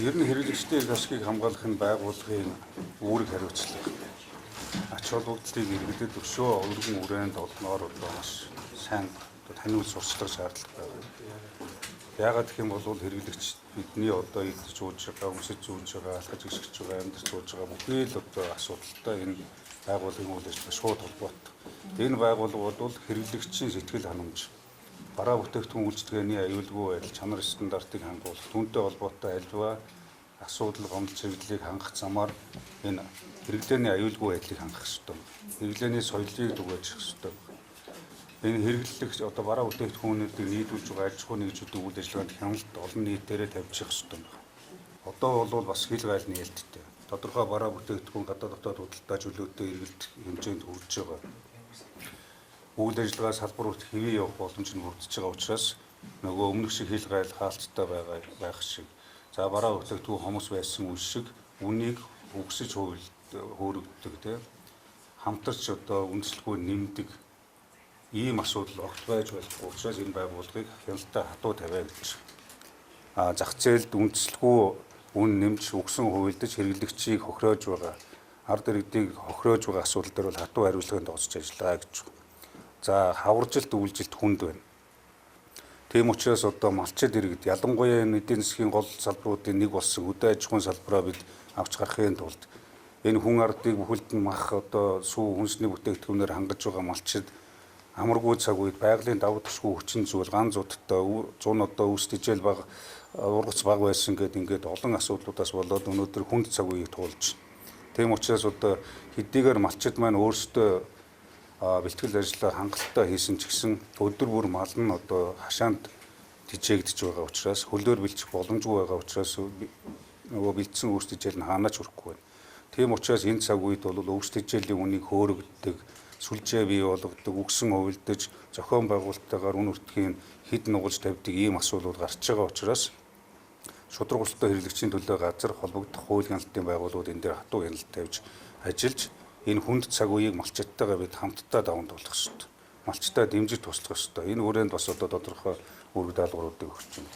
Ер нь хэрэглэгчдийн ашгийг хамгаалахын байгууллагын үүрэг хариуцлага. Ач холбогдлыг иргэдэд өшөө өргөн үрээнд олноор маш сайн таниул сурчлах шаардлага байна. Яагаад гэх юм бол хэрэглэгч бидний одоо идэж ууж байгаа, өмсөж ууж байгаа, алхаж гисгэж байгаа, амьдарч ууж байгаа бүхий л одоо асуудалтай энэ байгууллагын үйл ажиллагаа шууд холбоотой. Энэ байгууллагууд бол хэрэглэгчийн сэтгэл ханамж, бараа бүтээгдэхүүн үйлчлэгээний аюулгүй байдал, чанар стандартыг хангуулах, түүнтэй холбоотой альва асуудал, гомдол чиглэлийг хангах замаар энэ хэрэглээний аюулгүй байдлыг хангах хэрэгтэй. Хэрэглээний соёлыг түгээж хэрэгтэй. Энэ хэрэглэгч одоо бараа бүтээгдэхүүнүүдийг нийлүүлж байгаа аж ахуйн нэгжүүдийн үйл ажиллагаанд хяналт олон нийтээрээ тавьчих хэрэгтэй байна. Одоо бол бас хил гайл нээлттэй. Тодорхой бараа бүтээгдэхүүн гадаад дотоод худалдаа чөлөөтэй эргэлт хэмжээнд хүрэж байгаа. Үйл ажиллагаа салбарт хэвээ явах боломж нь бүрдэж байгаа учраас нөгөө өмнөх шиг хил гайл хаалттай байх шиг. За бараа бүтээгдэхүүн хомос байсан үе шиг үнийг өгсөж хөөрөгддөг тийм хамтарч одоо үнэлэлгүй нэмдэг ийм асуудал огт байж болохгүй учраас энэ байгууллагыг хяналттай хатуу тавиа гэж. Зах зээлд үнэлэлгүй үн нэмж өгсөн хувилдаж хэрэглэгчийг хохироож байгаа ард иргэдийг хохироож байгаа асуудал дээр бол хатуу хариуцлагын тооцож ажиллагаа гэж. За хаваржилт үйлжилт хүнд байна. Тийм учраас одоо малчид иргэд ялангуяа энэ эдийн засгийн гол салбаруудын нэг болсон хөдөө аж ахуйн салбараа бид авч гарахын тулд энэ хүн ардыг бүхэлд нь мах одоо сүү хүнсний бүтээгдэхүүнээр хангаж байгаа малчид амаргүй цаг үед байгалийн давуу ташгүй хүчин зүйл ганц зуудтай 100 одоо үүсдэжэл баг ургац баг байсан ингээд олон асуудлуудаас болоод өнөөдөр хүнд цаг үеийг туулж. Тийм учраас одоо хэдийгээр малчид маань өөрсдөө бэлтгэл ажиллагаа хангалттай хийсэн ч гэсэн өдөр бүр мал нь одоо хашаанд тижээгдэж байгаа учраас хөлөөр бэлчих боломжгүй байгаа учраас нөгөө бэлдсэн үүсдэжэл нь хаанаач хүрэхгүй байна. Тийм учраас энэ цаг үед бол үүсдэжэлийн үнийг хөөрөгддөг, сүлжээ бий болгодог, үгсэн хувилдаж, зохион байгуулалттайгаар үн өртгийн хэд нугалж тавьдаг ийм асуудлууд гарч байгаа учраас шударгуулалттай хэрэглэгчийн төлөө газар холбогдох хууль хяналтын байгууллагууд энэ дээр хатуу хяналт тавьж ажиллаж энэ хүнд цаг үеийг малчидтайгаа бид хамтдаа даван туулах хэрэгтэй. Малчтай дэмжиж туслах хэрэгтэй. Энэ хүрээнд бас одоо тодорхой үүрэг даалгавруудыг өгч байна.